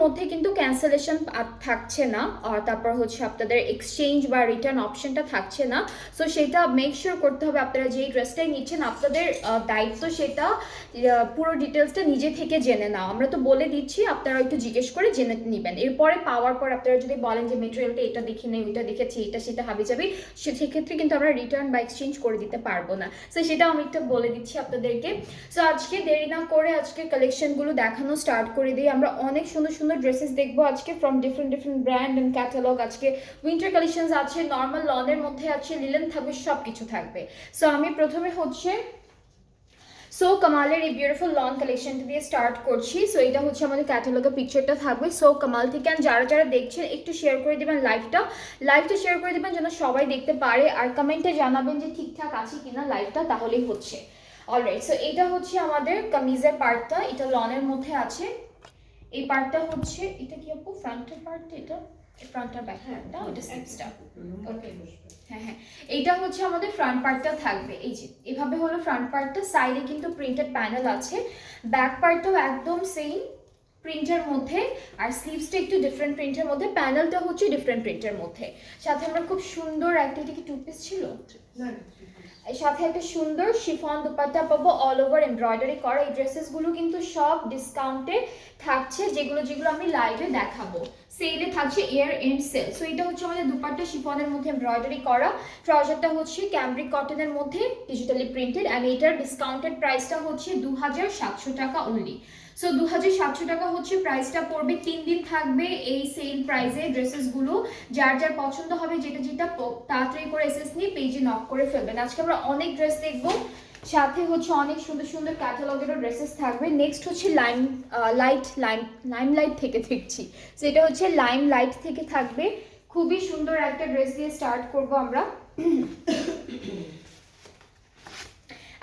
মধ্যে কিন্তু ক্যান্সেলেশন থাকছে না, আর তারপর হচ্ছে আপনাদের এক্সচেঞ্জ বা রিটার্ন অপশনটা থাকছে না। সো সেটা মেক শিওর করতে হবে আপনারা যেই ড্রেসটাই নিচ্ছেন আপনাদের দায়িত্ব সেটা পুরো ডিটেলসটা নিজে থেকে জেনে নাও। আমরা তো বলে দিচ্ছি, আপনারা একটু জিজ্ঞেস করে জেনে নেবেন। এরপরে পাওয়ার পর আপনারা যদি বলেন যে মেটেরিয়ালটা এটা দেখি নেই, ওইটা দেখেছি, এটা সেটা হাবি যাবি, সেক্ষেত্রে কিন্তু আমরা রিটার্ন বা এক্সচেঞ্জ করে দিতে পারবো না। সো সেটা আমি একটু বলে দিচ্ছি আপনাদেরকে। সো আজকে দেরি না করে আজকে কালেকশনগুলো দেখানো স্টার্ট করে দিই। আমরা অনেক সুন্দর সুন্দর ড্রেসেস দেখবো আজকে from different brand and catalogue. আজকে উইন্টার কালেকশনস আছে, নর্মাল লনের মধ্যে আছে, লিলেন থাকবে, সব কিছু থাকবে। সো আমি প্রথমে হচ্ছে সো কামালের এই বিউটিফুল লন কালেকশনটা দিয়ে স্টার্ট করছি। সো এটা হচ্ছে আমাদের ক্যাটালগের পিকচারটা থাকবে সো কামাল থেকে। আর যারা যারা দেখছেন একটু শেয়ার করে দেবেন লাইভটা শেয়ার করে দেবেন যেন সবাই দেখতে পারে, আর কমেন্টে জানাবেন যে ঠিকঠাক আছে কিনা লাইভটা, তাহলেই হচ্ছে। অলরাইট, সো এটা হচ্ছে আমাদের কামিজের পার্টটা, এটা লনের মধ্যে আছে। এই পার্টটা হচ্ছে, এটা কি আপু ফ্রন্টের পার্ট, এটা ফ্রন্ট আর ব্যাক পার্টটা, ওটা স্লিভসটা। ওকে, হ্যাঁ হ্যাঁ, এইটা হচ্ছে আমাদের ফ্রন্ট পার্টটা থাকবে। এই যে এভাবে হলো ফ্রন্ট পার্টটা, সাইডে কিন্তু প্রিন্টেড প্যানেল আছে, ব্যাক পার্টটাও একদম সেম প্রিন্টের মধ্যে, আর স্লিভসটা একটু ডিফারেন্ট প্রিন্টের মধ্যে, প্যানেলটা হচ্ছে ডিফারেন্ট প্রিন্টের মধ্যে। সাথে আমরা খুব সুন্দর একটা, এটা কি টু পিস ছিল, সাথে একটা সুন্দর শিফন দুপাট্টা পাবো, অল ওভার এমব্রয়ডারি করা। এই ড্রেসেসগুলো কিন্তু সব ডিসকাউন্টে থাকছে, যেগুলো আমি লাইভে দেখাবো। সেলে থাকছে ইয়ার এন্ড সেল। সো এটা হচ্ছে আমাদের দুপাট্টা শিফনের মধ্যে এমব্রয়ডারি করা, ট্রাউজারটা হচ্ছে ক্যামব্রিক কটনের মধ্যে ডিজিটালি প্রিন্টেড, অ্যান্ড এটার ডিসকাউন্টেড প্রাইসটা হচ্ছে 2700 টাকা অনলি। সো 2700 টাকা হচ্ছে প্রাইসটা পড়বে। 3 দিন থাকবে এই সেল প্রাইসে ড্রেসেসগুলো। যার যার পছন্দ হবে যেটা তাড়াতাড়ি করে এসএস নিয়ে পেজে নক করে ফেলবেন। আজকে আমরা অনেক ড্রেস দেখবো, সাথে হচ্ছে অনেক সুন্দর সুন্দর ক্যাটালগেরও ড্রেসেস থাকবে। নেক্সট হচ্ছে লাইম লাইট থেকে দেখছি, সেটা হচ্ছে লাইম লাইট থেকে থাকবে। খুবই সুন্দর একটা ড্রেস দিয়ে স্টার্ট করব আমরা।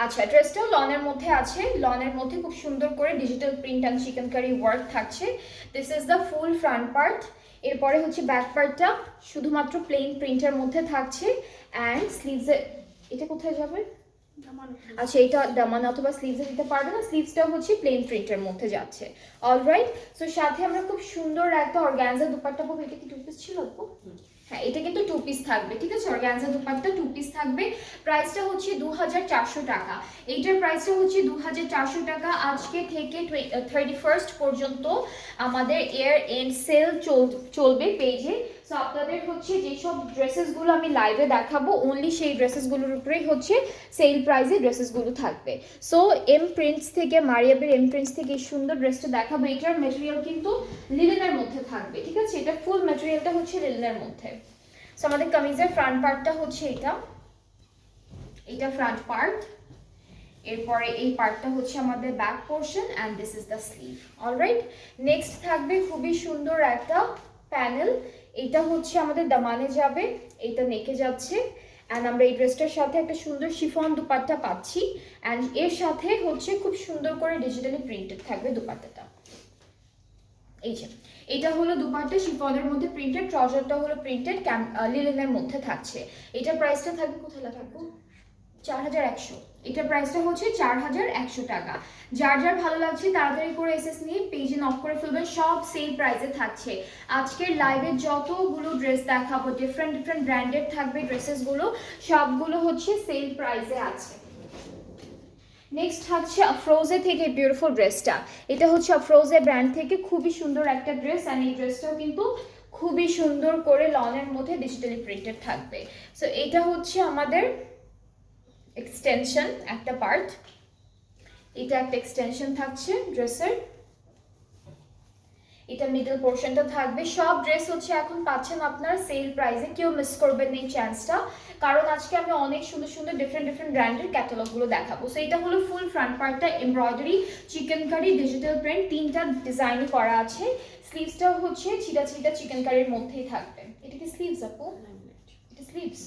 আচ্ছা, ড্রেসটাও লনের মধ্যে আছে, লনের মধ্যে খুব সুন্দর করে ডিজিটাল প্রিন্ট অ্যান্ড চিকেনকারি ওয়ার্ক থাকছে। This is the full front part. এরপরে হচ্ছে ব্যাক পার্টটা শুধুমাত্র প্লেন প্রিন্টের মধ্যে থাকছে, অ্যান্ড স্লিভসে এটা কোথায় যাবে, আচ্ছা এটা দামান অথবা স্লিভসে দিতে পারবে না, স্লিভসটাও হচ্ছে প্লেন প্রিন্টের মধ্যে যাচ্ছে। অলরাইট, সো সাথে আমরা খুব সুন্দর একটা অর্গানজা দুপাট্টা পাবো। এটা কি টু পিস ছিল আপু? হ্যাঁ, এটা কিন্তু টু পিস থাকবে, ঠিক আছে, অর্গানজা দুপাট্টা টু পিস থাকবে। প্রাইসটা হচ্ছে 2400 টাকা। এইটার প্রাইসটা হচ্ছে 2400 টাকা। আজকে থেকে 31st পর্যন্ত আমাদের এয়ার এন্ড সেল চলবে পেজে। সো আপনাদের হচ্ছে যেসব ড্রেসেসগুলো আমি লাইভে দেখাবো অনলি সেই ড্রেসেসগুলোর উপরেই হচ্ছে সেল প্রাইসে ড্রেসেসগুলো থাকবে। সো এম প্রিন্টস থেকে, মারিয়াবের এম প্রিন্টস থেকে এই সুন্দর ড্রেসটা দেখাবো। এটার মেটেরিয়াল কিন্তু লিনেনের মধ্যে থাকবে, ঠিক আছে, এটা ফুল মেটেরিয়ালটা হচ্ছে লিনেনের মধ্যে। সো আমাদের কামিজের ফ্রন্ট পার্টটা হচ্ছে এটা ফ্রন্ট পার্ট। এরপরে এই পার্টটা হচ্ছে আমাদের back portion, and this is the sleeve. Alright, next থাকবে খুবই সুন্দর একটা প্যানেল। এটা হচ্ছে আমাদের দামানে যাবে, এটা নেকে যাচ্ছে, অ্যান্ড আমরা এই ড্রেসটার সাথে একটা সুন্দর শিফন দুপাট্টা পাচ্ছি, অ্যান্ড এর সাথে হচ্ছে খুব সুন্দর করে ডিজিটালি প্রিন্টেড থাকবে দুপাট্টাটা। এই যে এটা হলো দুপাট্টা শিফনের মধ্যে প্রিন্টেড, ট্রাউজারটা হলো প্রিন্টেড লিনেনের মধ্যে থাকছে। এটার প্রাইসটা থাকবে, কোথায় লাগাবো, 4100। এটার প্রাইসটা হচ্ছে 4100 টাকা। যার যার ভালো লাগছে তাড়াতাড়ি করে এসএস নিয়ে পেজে নক করে ফেলবেন, সব সেল প্রাইসে থাকছে। আজকের লাইভে যতগুলো ড্রেস দেখাবো ডিফারেন্ট ব্র্যান্ডেড থাকবে ড্রেসেসগুলো, সবগুলো হচ্ছে সেল প্রাইসে আছে। নেক্সট হচ্ছে আফরোজে থেকে বিউটিফুল ড্রেসটা। এটা হচ্ছে আফরোজে ব্র্যান্ড থেকে খুবই সুন্দর একটা ড্রেস, অ্যান্ড এই ড্রেসটাও কিন্তু খুবই সুন্দর করে লনের মধ্যে ডিজিটালি প্রিন্টেড থাকবে। সো এটা হচ্ছে আমাদের এক্সটেনশন একটা পার্ট, এটা একটা এক্সটেনশন থাকছে ড্রেসের, এটা মিডল পোর্শনটা থাকবে। সব ড্রেস হচ্ছে এখন পাচ্ছেন আপনারা সেল প্রাইসে, কেউ মিস করবেন এই চান্সটা, কারণ আজকে আমি অনেক সুন্দর সুন্দর ডিফারেন্ট ব্র্যান্ডের ক্যাটালগুলো দেখাবো। সো এটা হলো ফুল ফ্রন্ট পার্টটা, এমব্রয়ডারি, চিকেনকারি, ডিজিটাল প্রিন্ট, তিনটা ডিজাইনই করা আছে। স্লিভসটাও হচ্ছে ছিটা চিকেনকারির মধ্যেই থাকবে। এটা কি স্লিভস আপু? এটা sleeves.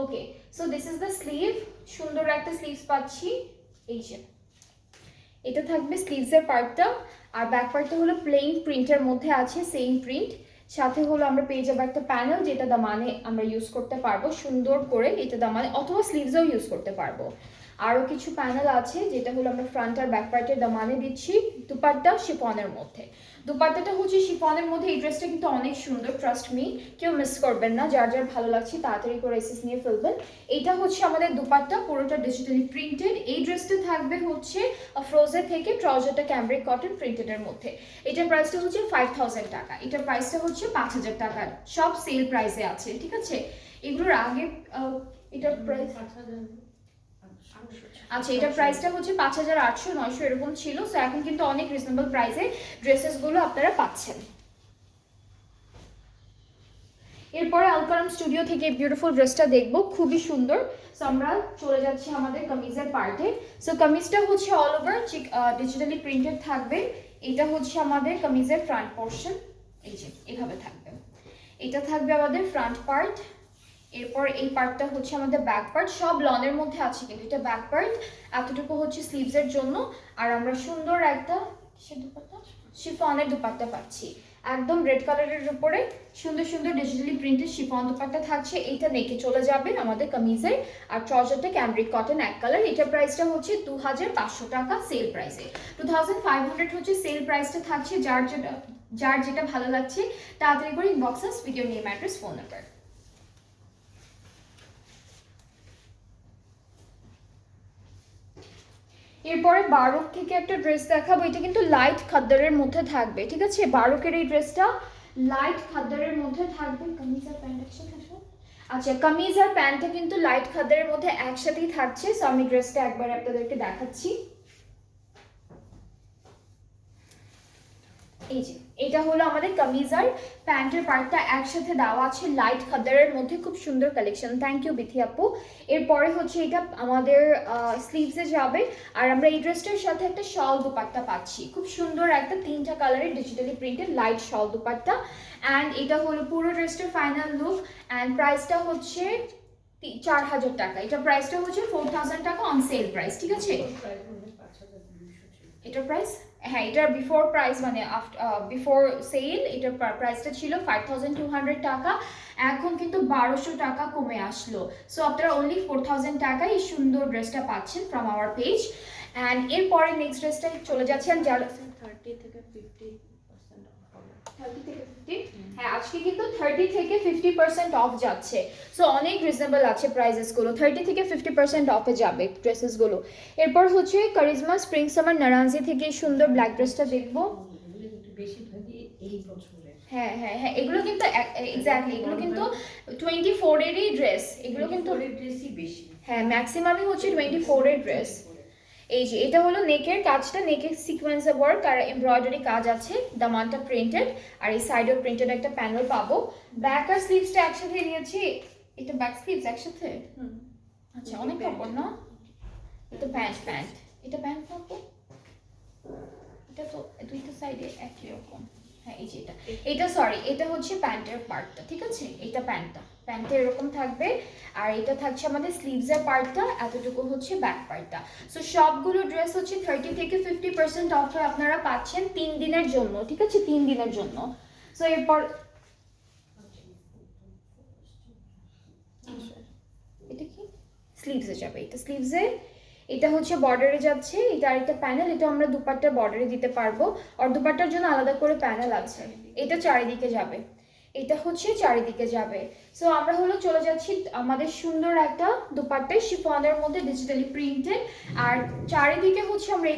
Okay, so this is the sleeve. সুন্দর একটা স্লিভস পাচ্ছি, এই যে এটা থাকবে স্লিভসের পার্টটা, আর ব্যাক পার্টটা হলো প্লেন প্রিন্টের মধ্যে আছে, সেম প্রিন্ট। সাথে হলো আমরা পেয়ে যাবো একটা প্যানেল, যেটা দামানে আমরা ইউজ করতে পারবো সুন্দর করে, এটা দামানে অথবা স্লিভসেও ইউজ করতে পারবো। আরও কিছু প্যানেল আছে, যেটা হলো আমরা ফ্রন্ট আর ব্যাক পার্টের দামানে দিচ্ছি। দুপাট্টা শিফনের মধ্যে, দুপাট্টাটা হচ্ছে শিফনের মধ্যে। এই ড্রেসটা কিন্তু অনেক সুন্দর, ট্রাস্ট মি, কেউ মিস করবেন না। যার যার ভালো লাগছে তাড়াতাড়ি করে এসএস নিয়ে ফেলবেন। এইটা হচ্ছে আমাদের দুপাট্টা, পুরোটা ডিজিটালি প্রিন্টেড। এই ড্রেসটা থাকবে হচ্ছে ফ্রোজে থেকে, ট্রাউজারটা ক্যামব্রিক কটন প্রিন্টেডের মধ্যে। এটার প্রাইসটা হচ্ছে 5000 টাকা, এটার প্রাইসটা হচ্ছে 5000 টাকা, সব সেল প্রাইসে আছে, ঠিক আছে। এগুলোর আগে এটার প্রাইস আচ্ছা, এটার প্রাইসটা হচ্ছে 5800 900 এরকম ছিল। সো এখন কিন্তু অনেক রিজনেবল প্রাইসে ড্রেসেসগুলো আপনারা পাচ্ছেন। এরপরে আলকারাম স্টুডিও থেকে বিউটিফুল ড্রেসটা দেখবো, খুবই সুন্দর। সো আমরা চলে যাচ্ছি আমাদের কামিজের পার্টে। সো কামিজটা হচ্ছে অল ওভার ডিজিটালি প্রিন্টেড থাকবে। এটা হচ্ছে আমাদের কামিজের ফ্রন্ট পোর্শন, এই যে এভাবে থাকবে। এটা থাকবে আমাদের ফ্রন্ট পার্ট। এরপর এই পার্টটা হচ্ছে আমাদের ব্যাক পার্ট, সব লনের মধ্যে আছে কিন্তু এটা ব্যাক পার্ট। এতটুকু হচ্ছে স্লিভসের জন্য। আর আমরা সুন্দর একটা শিফনের দুপাট্টা পাচ্ছি, একদম রেড কালারের উপরে সুন্দর সুন্দর ডিজিটালি প্রিন্টেড শিফন দুপাট্টা থাকছে। এইটা নেকে চলে যাবে আমাদের কামিজের। আর ট্রাউজারটা ক্যামব্রিক কটন এক কালার। এটার প্রাইসটা হচ্ছে 2500 টাকা সেল প্রাইসে, 2500 হচ্ছে সেল প্রাইসটা থাকছে। যার যেটা ভালো লাগছে তাড়াতাড়ি করে ইনবক্সে video name, address, phone number. এরপরে বারক থেকে একটা ড্রেস দেখাবো। এটা কিন্তু লাইট খাদ্দারের মধ্যে থাকবে, ঠিক আছে। বারকের এই ড্রেসটা লাইট খাদ্দারের মধ্যে থাকবে। কামিজ আর প্যান্ট একসাথে, আচ্ছা কামিজ আর প্যান্টটা কিন্তু লাইট খাদ্দারের মধ্যে একসাথেই থাকছে। সো আমি ড্রেসটা একবার আপনাদেরকে দেখাচ্ছি। এই যে এটা হলো আমাদের কামিজ আর প্যান্টের পার্টটা একসাথে দেওয়া আছে লাইট খাদ্দারের মধ্যে, খুব সুন্দর কালেকশন। থ্যাংক ইউ বিথি আপু। এরপরে হচ্ছে এটা আমাদের স্লিভসে যাবে। আর আমরা এই ড্রেসটার সাথে একটা শল দুপাট্টা পাচ্ছি, খুব সুন্দর একটা 3টা কালারের digitally printed light shawl dupatta. And এটা হলো পুরো ড্রেসটার ফাইনাল লুক। অ্যান্ড প্রাইসটা হচ্ছে 4000 টাকা। এটা প্রাইসটা হচ্ছে 4000 টাকা অন সেল প্রাইস, ঠিক আছে। এটার প্রাইস, হ্যাঁ এটার বিফোর প্রাইস মানে বিফোর সেল এটার প্রাইসটা ছিল 5200 টাকা। এখন কিন্তু 1200 টাকা কমে আসলো। সো আপনারা অনলি 4000 টাকায় এই সুন্দর ড্রেসটা পাচ্ছেন ফ্রম আওয়ার পেজ। অ্যান্ড এরপরে নেক্সট ড্রেসটা চলে যাচ্ছেন যারা 30 থেকে 50% অফ হবে। 30 থেকে 50, হ্যাঁ আজকে কিন্তু 30 থেকে 50% অফ যাচ্ছে। সো অনেক রিজনেবল আছে প্রাইসেসগুলো, 30 থেকে 50% অফে যাবে ড্রেসেসগুলো। এরপর হচ্ছে কারিজমা স্প্রিং সামার নারানজি থেকে সুন্দর ব্ল্যাক ড্রেসটা দেখবো। এগুলো কিন্তু বেশিরভাগই এই বছরে। হ্যাঁ হ্যাঁ হ্যাঁ, এগুলো কিন্তু এক্স্যাক্টলি এগুলো কিন্তু 24 এরই ড্রেস। এগুলো কিন্তু ড্রেসই বেশি, হ্যাঁ ম্যাক্সিমামই হচ্ছে 24 এর ড্রেস। এই যে এটা হলো নেকের কাজটা, নেকের সিকোয়েন্সের ওয়ার্ক আর এমব্রয়ডারি কাজ আছে, দামানটা প্রিন্টেড। আর এই সাইডেও প্রিন্টেড একটা প্যানেল পাবো। ব্যাক আর স্লিভসটা একসাথে দিয়েছি। এটা ব্যাক স্লিভস একসাথে, আচ্ছা অনেক কাপড় না। এটা প্যান্ট, এটা প্যান্ট পাবো। এটা তো দুইটা সাইডে একই রকম। হ্যাঁ এই যে এটা সরি এটা হচ্ছে প্যান্টের পার্টটা, ঠিক আছে। এটা প্যান্টটা এরকম থাকবে। আর এটা থাকছে আমাদের স্লিভসের পার্টটা, এতটুকু হচ্ছে ব্যাক পার্টটা। সো সবগুলো ড্রেস হচ্ছে 30 থেকে 50% অফে আপনারা পাচ্ছেন 3 দিনের জন্য, ঠিক আছে, 3 দিনের জন্য। সো এরপর এটা কি স্লিভসে যাবে, এটা স্লিভসে, এটা হচ্ছে বর্ডারে যাচ্ছে। এটা আরেকটা প্যানেল, এটা আমরা দুপাট্টার বর্ডারে দিতে পারবো। আর দুপাট্টার জন্য আলাদা করে প্যানেল আছে। এটা চারিদিকে যাবে, এটা হচ্ছে চারিদিকে যাবে। সো আমরা হলো চলে যাচ্ছি আমাদের সুন্দর একটা দুপাট্টায় শিফনের মধ্যে ডিজিটালি প্রিন্টেড। আর চারিদিকে হচ্ছে আমরা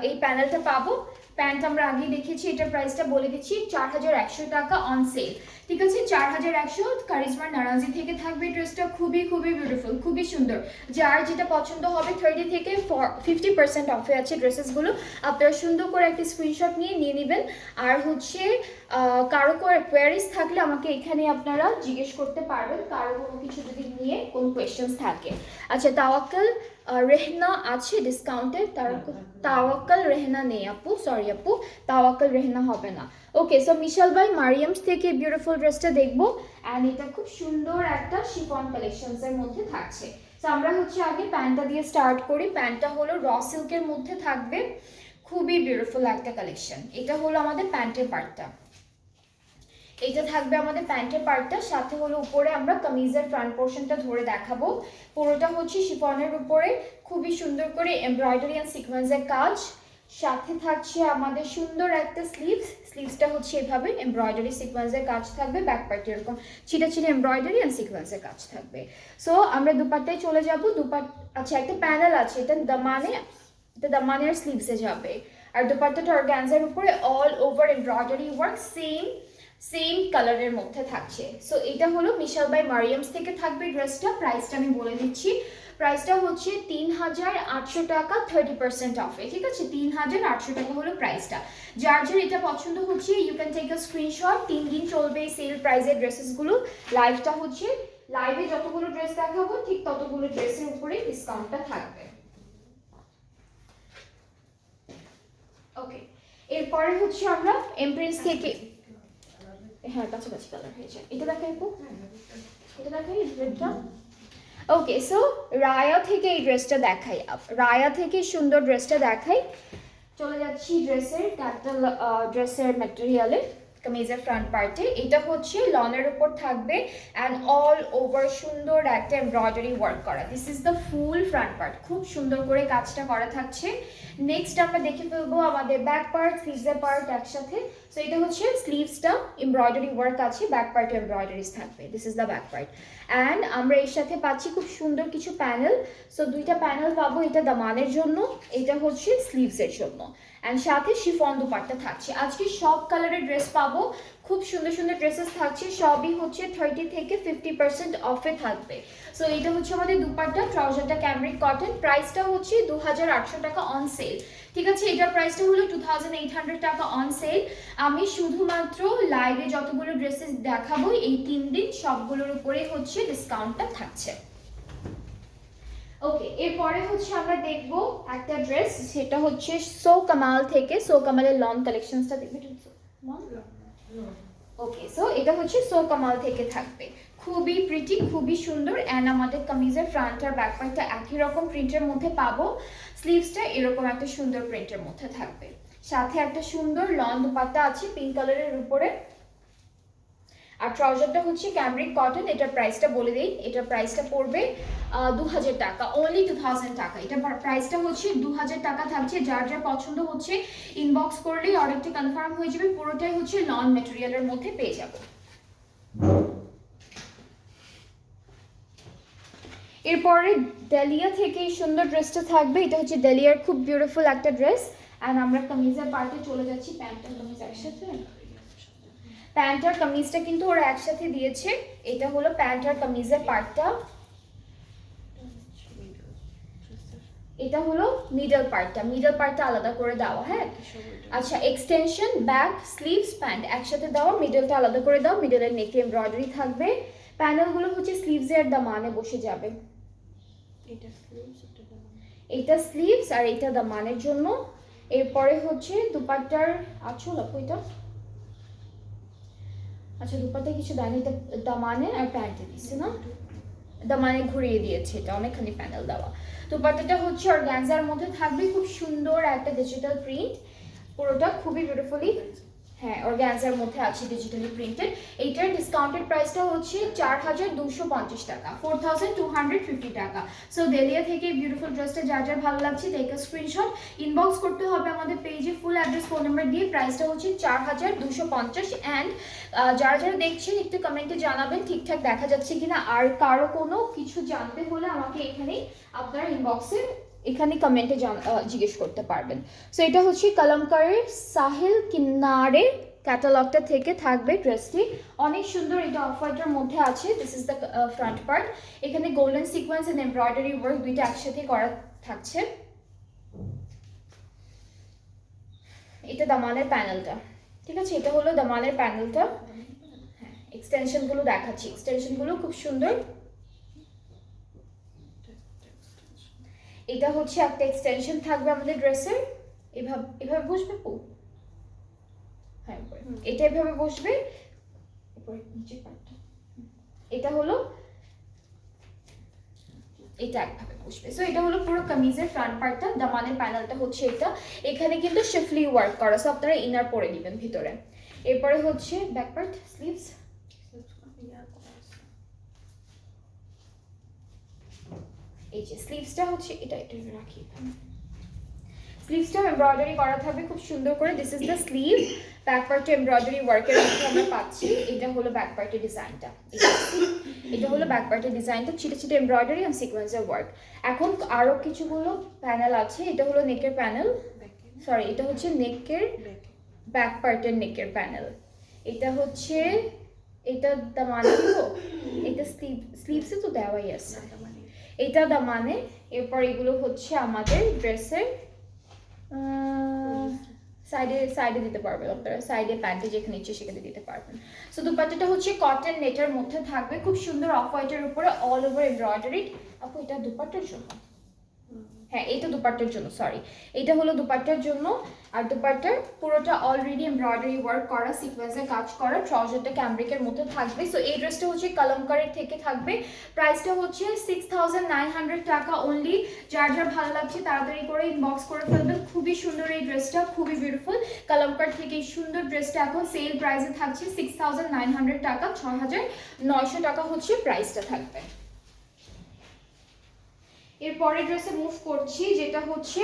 এই প্যানেলটা পাবো। প্যান্ট আমরা আগেই দেখেছি, এটার প্রাইসটা বলে দিচ্ছি 4100 টাকা অন সেল, ঠিক আছে। 4100 কারিজমার নারাজি থেকে থাকবে। ড্রেসটা খুবই বিউটিফুল, খুবই সুন্দর। যার যেটা পছন্দ হবে 30 থেকে 50% অফে আছে ড্রেসেসগুলো। আপনারা সুন্দর করে একটা স্ক্রিনশট নিয়ে নেবেন। আর হচ্ছে কারো কোয়ারিজ থাকলে আমাকে এখানে আপনারা জিজ্ঞেস করতে পারবেন, কারো কোনো কিছু যদি নিয়ে কোনো কোয়েশ্চেন্স থাকে। আচ্ছা তাওয়াক্কাল রেহনা আছে ডিসকাউন্টে, তাওয়াক্কাল রেহনা নেই আপু, সরি আপু তাওয়াক্কাল রেহনা হবে না। ওকে, সো মিশাল ভাই মারিয়ামস থেকে বিউটিফুল ড্রেসটা দেখবো। অ্যান্ড এটা খুব সুন্দর একটা শিফন কালেকশনসের মধ্যে থাকছে। সো আমরা হচ্ছে আগে প্যান্টটা দিয়ে স্টার্ট করি। প্যান্টটা হলো র সিল্কের মধ্যে থাকবে, খুবই বিউটিফুল একটা কালেকশন। এটা হলো আমাদের প্যান্টের পার্টটা। এটা থাকবে আমাদের প্যান্টের পার্টটা, সাথে হলো উপরে আমরা কামিজের ফ্রন্ট পোর্শনটা ধরে দেখাবো। পুরোটা হচ্ছে শিফনের উপরে খুবই সুন্দর করে এমব্রয়ডারি অ্যান্ড সিকোয়েন্সের কাজ, সাথে থাকছে আমাদের সুন্দর একটা স্লিভসটা হচ্ছে এভাবে এমব্রয়ডারি সিকোয়েন্সের কাজ থাকবে, ব্যাক পার্টে এরকম ছিটা এমব্রয়ডারি অ্যান্ড সিকোয়েন্সের কাজ থাকবে। সো আমরা দুপাট্টায় চলে যাব। আচ্ছা একটা প্যানেল আছে, এটা দামানের স্লিভসে যাবে, আর দুপাট্টাটা অর্গানজার উপরে all over embroidery work same কালারের মধ্যে থাকছে। সো এটা হলো মিশাল বাই মারিয়ামস থেকে থাকবে ড্রেসটা। প্রাইসটা আমি বলে দিচ্ছি, প্রাইসটা হচ্ছে ৩৮০০ টাকা 30% অফে, ঠিক আছে? ৩৮০০ টাকা হলো প্রাইসটা। যার এটা পছন্দ হচ্ছে you can take a screenshot. ৩ দিন চলবে এই সেল প্রাইসের ড্রেসেসগুলো। লাইভটা হচ্ছে লাইভে যতগুলো ড্রেস দেখাবো ঠিক ততগুলো ড্রেসের উপরে ডিসকাউন্টটা থাকবে। ওকে, এরপরে হচ্ছে আমরা এমপ্রেস থেকে, হ্যাঁ কাছাকাছি কালার হয়েছে, এটা দেখাই এটা দেখাই রেডটা। ওকে, সো রায়া থেকে এই ড্রেসটা দেখাই, রায়া থেকে সুন্দর ড্রেসটা দেখাই। চলে যাচ্ছি ড্রেসের ম্যাটেরিয়ালে, কামিজের ফ্রন্ট পার্টে। এটা হচ্ছে লনের উপর থাকবে অ্যান্ড অল ওভার সুন্দর একটা এমব্রয়ডারি ওয়ার্ক করা। This is the full front part, খুব সুন্দর করে কাজটা করা থাকছে। নেক্সট আমরা দেখে ফেলবো আমাদের ব্যাক পার্ট, স্লিভসের পার্ট একসাথে। সো এটা হচ্ছে স্লিভসটা এমব্রয়ডারি ওয়ার্ক আছে, ব্যাক পার্টে এমব্রয়ডারিজ থাকবে। This is the back part and আমরা এর সাথে পাচ্ছি খুব সুন্দর কিছু প্যানেল। সো দুইটা প্যানেল পাবো, এটা দামানের জন্য, এটা হচ্ছে স্লিভসের জন্য, অ্যান্ড সাথে শিফন দুপাট্টা থাকছে। আজকে সব কালারের ড্রেস পাবো, খুব সুন্দর সুন্দর ড্রেসেস থাকছে, সবই হচ্ছে 30 থেকে 50% অফে থাকবে। সো এটা হচ্ছে আমাদের দুপাট্টা, ট্রাউজারটা ক্যামরিক কটন, প্রাইসটা হচ্ছে 2800 টাকা অন সেল, ঠিক আছে? এটার প্রাইসটা হলো 2800 টাকা অন সেল। আমি শুধুমাত্র লাইভে যতগুলো ড্রেসেস দেখাবো এই 3 দিন সবগুলোর উপরে হচ্ছে ডিসকাউন্টটা থাকছে। ওকে, এরপরে হচ্ছে আমরা দেখব একটা ড্রেস, সেটা হচ্ছে সো কামাল থেকে, সো কামালের লং কালেকশনসটা দেখবে। ওকে, সো এটা হচ্ছে সো কামাল থেকে থাকবে, খুবই প্রিটি, খুবই সুন্দর অ্যান্ড আমাদের কামিজের ফ্রন্ট আর ব্যাক পার্টটা একই রকম প্রিন্টের মধ্যে পাবো। স্লিভসটা এরকম একটা সুন্দর প্রিন্টের মধ্যে থাকবে, সাথে একটা সুন্দর লং দুপাট্টা আছে পিঙ্ক কালারের উপরে, আর ট্রাউজারটা হচ্ছে ক্যামরিক কটন। এটার প্রাইসটা বলে দেই, এটার প্রাইসটা পড়বে 2000 টাকা, অনলি 2000 টাকা। এটা প্রাইসটা হচ্ছে 2000 টাকা থাকছে। যার যার পছন্দ হচ্ছে ইনবক্স করলেই অর্ডারটি কনফার্ম হয়ে যাবে। পুরোটাই হচ্ছে লন ম্যাটেরিয়ালের মধ্যে পেয়ে যাব। এরপরে ডালিয়া থেকে এই সুন্দর ড্রেসটা থাকবে, এটা হচ্ছে ডালিয়ার খুব বিউটিফুল একটা ড্রেস। অ্যান্ড আমরা কামিজের পার্টে চলে যাচ্ছি, প্যান্ট আর কামিজ একসাথে, প্যান্ট আর কামিজটা কিন্তু ওরা একসাথে দিয়েছে। এটা হলো প্যান্ট আর কামিজের পার্টটা, এটা হলো মিডল পার্টটা আলাদা করে দেওয়া। হ্যাঁ, আচ্ছা, এক্সটেনশন ব্যাক স্লিভস প্যান্ট একসাথে দেওয়া, মিডলটা আলাদা করে দাও, মিডলের নেকে এমব্রয়ডারি থাকবে। প্যানেলগুলো হচ্ছে স্লিভসের দামানে বসে যাবে, এটা স্লিভস আর এটা দামানের জন্য। এরপরে হচ্ছে দুপাট্টার আঁচল, আপু এটা আচ্ছা দুপাট্টায় কিছু দেয়নি, এটা দামানে আর প্যান্টে দিচ্ছে না, দামানে ঘুরিয়ে দিয়েছে, এটা অনেকখানি প্যানেল দেওয়া। দুপাট্টাটা হচ্ছে অর্গানজার মধ্যে থাকবে, খুব সুন্দর একটা ডিজিটাল প্রিন্ট, পুরোটা খুবই বিউটিফুলি, হ্যাঁ অর্গানজার মধ্যে আছে ডিজিটালি প্রিন্টেড। এইটার ডিসকাউন্টেড প্রাইসটা হচ্ছে 4250 টাকা, 4250 টাকা। সো দেলিয়া থেকে বিউটিফুল ড্রেসটা যার যার ভালো লাগছে টেক আ স্ক্রিনশট, ইনবক্স করতে হবে আমাদের পেজে, ফুল অ্যাড্রেস ফোন নাম্বার দিয়ে। প্রাইসটা হচ্ছে 4250। অ্যান্ড যারা যারা দেখছেন একটু কমেন্টে জানাবেন ঠিকঠাক দেখা যাচ্ছে কিনা, আর কারো কোনো কিছু জানতে হলে আমাকে এখানেই আপনারা ইনবক্সে এখানে কমেন্টে জিজ্ঞেস করতে পারবেন। সো এটা হচ্ছে কলমকারের সাহিল কিনারে ক্যাটালগটা থেকে থাকবে ড্রেসটি, অনেক সুন্দর। এটা অফ হোয়াইটের মধ্যে আছে, this is the front part. এখানে golden sequence and embroidery work দুইটা একসাথে করা থাকছে। এটা দামানের প্যানেলটা, ঠিক আছে? এটা হলো দামানের প্যানেলটা। হ্যাঁ, এক্সটেনশনগুলো দেখাচ্ছি, এক্সটেনশনগুলো খুব সুন্দর। এটা হচ্ছে একটা এক্সটেনশন থাকবে আমাদের ড্রেসের, এভাবে বসবে পু, হ্যাঁ এটা এভাবে বসবে, এটা হলো এটা একভাবে বসবে। সো এটা হলো পুরো কামিজের ফ্রন্ট পার্টটা, দামানের প্যানেলটা হচ্ছে এটা। এখানে কিন্তু শিফলি ওয়ার্ক করা, সো আপনারা ইনার পরে দিবেন ভিতরে। এরপরে হচ্ছে ব্যাক পার্ট স্লিভস, এই যে স্লিভসটা হচ্ছে এটা রাখি, স্লিভসটা এমব্রয়ডারি করা থাকবে খুব সুন্দর করে। This is the sleeve, back পার্টে এমব্রয়ডারি ওয়ার্কের মধ্যে আমরা পাচ্ছি। এটা হলো ব্যাক পার্টের ডিজাইনটা, এটা হলো ব্যাক পার্টের ডিজাইনটা, ছিটে ছিটে এমব্রয়ডারি আর সিকোয়েন্সের ওয়ার্ক। এখন আরো কিছুগুলো প্যানেল আছে। এটা হলো নেকের প্যানেল, সরি এটা হচ্ছে নেকের ব্যাক পার্টের নেকের প্যানেল। এটা হচ্ছে এটা দামানে দিব, এটা স্লিভসে তো দেওয়াই আছে, এটা দামানে। এরপর এগুলো হচ্ছে আমাদের ড্রেসের সাইডে দিতে পারবেন আপনারা, সাইডে প্যান্টে যেখানে ইচ্ছে সেখানে দিতে পারবেন। সো দুপাট্টাটা হচ্ছে কটন নেটের মধ্যে থাকবে, খুব সুন্দর অফ হোয়াইটের উপরে অল ওভার এমব্রয়ডারি। আপু এটা দুপাট্টার জন্য, হ্যাঁ এটা দুপাট্টার জন্য, সরি এটা হলো দুপাট্টার জন্য। আর দুপাট্টার পুরোটা অলরেডি এমব্রয়ডারি ওয়ার্ক করা, সিকোয়েন্সের কাজ করা, ট্রাউজারটা ক্যামব্রিকের মধ্যে থাকবে। সো এই ড্রেসটা হচ্ছে কলমকারের থেকে থাকবে, প্রাইসটা হচ্ছে 6900 টাকা অনলি। যার যার ভালো লাগছে তাড়াতাড়ি করে ইনবক্স করে ফেলবেন। খুবই সুন্দর এই ড্রেসটা, খুবই বিউটিফুল। কলমকার থেকে এই সুন্দর ড্রেসটা এখন সেল প্রাইসে থাকছে 6900 টাকা, 6900 টাকা হচ্ছে প্রাইসটা থাকবে। এরপরের ড্রেসে মুভ করছি, যেটা হচ্ছে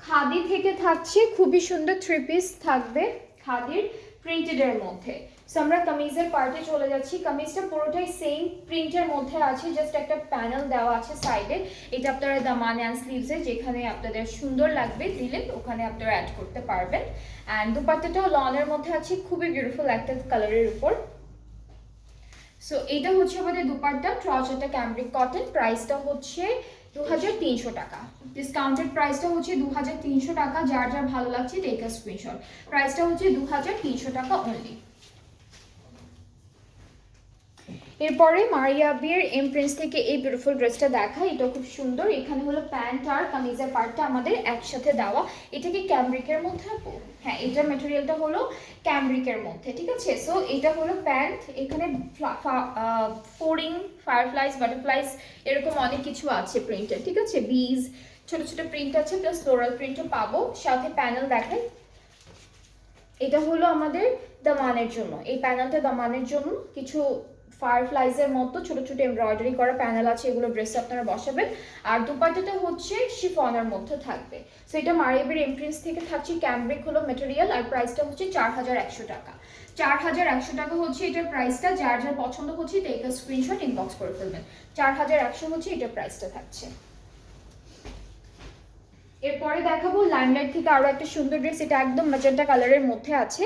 খাদি থেকে থাকছে, খুবই সুন্দর থ্রি পিস থাকবে খাদির প্রিন্টেডের মধ্যে। সো আমরা কামিজের পার্টে চলে যাচ্ছি। কামিজটা পুরোটাই সেম প্রিন্টের মধ্যে আছে, জাস্ট একটা প্যানেল দেওয়া আছে সাইডে। এটা আপনারা দামানে অ্যান্ড স্লিভসে যেখানে আপনাদের সুন্দর লাগবে দিলে ওখানে আপনারা অ্যাড করতে পারবেন। অ্যান্ড দুপাট্টাটাও লনের মধ্যে আছে, খুবই বিউটিফুল একটা কালারের উপর। সো এটা হচ্ছে আমাদের দুপাট্টা, ট্রাউজারটা ক্যামব্রিক কটন, প্রাইসটা হচ্ছে 2300 টাকা। ডিসকাউন্টেড প্রাইসটা হচ্ছে 2300 টাকা। যার যার ভালো লাগছে টেক আ স্ক্রিনশট। প্রাইসটা হচ্ছে 2300 টাকা অনলি। এরপরে মারিয়া বিয়ের এম প্রিন্স থেকে এই বিউটিফুল ড্রেসটা দেখা, এটা খুব সুন্দর। এখানে হলো প্যান্ট আর কামিজের পার্টটা আমাদের একসাথে দেওয়া। এটা কি ক্যামব্রিকের মধ্যে আপু? হ্যাঁ এটার ম্যাটেরিয়ালটা হলো ক্যামব্রিকের মধ্যে, ঠিক আছে। সো এটা হলো প্যান্ট, এখানে ফোরিং, ফায়ারফ্লাইজ, বাটারফ্লাইজ এরকম অনেক কিছু আছে প্রিন্টের, ঠিক আছে। বিজ ছোট ছোট প্রিন্ট আছে, প্লাস ফ্লোরাল প্রিন্টও পাবো। সাথে প্যানেল দেখাই, এটা হলো আমাদের দামানের জন্য, এই প্যানেলটা দামানের জন্য কিছু ফায়ারফ্লাইজের মতো ছোট ছোট এমব্রয়ডারি করা প্যানেল আছে, এগুলো ড্রেসে আপনারা বসাবেন। আর দুপাট্টাটা হচ্ছে শিফনের মধ্যে থাকবে। সো এটা মারিয়াবের এমপ্রিন্স থেকে থাকছে, ক্যামব্রিক হলো ম্যাটেরিয়াল। আর প্রাইসটা হচ্ছে 4100 টাকা। 4100 টাকা হচ্ছে এটার প্রাইসটা। যার যার পছন্দ হচ্ছে টেক আ স্ক্রিনশট, ইনবক্স করে ফেলবেন। 4100 হচ্ছে এটার প্রাইসটা থাকছে। এরপরে দেখাবো লাইমলাইট থেকে আরো একটা সুন্দর ড্রেস, এটা একদম ম্যাজেন্টা কালারের মধ্যে আছে।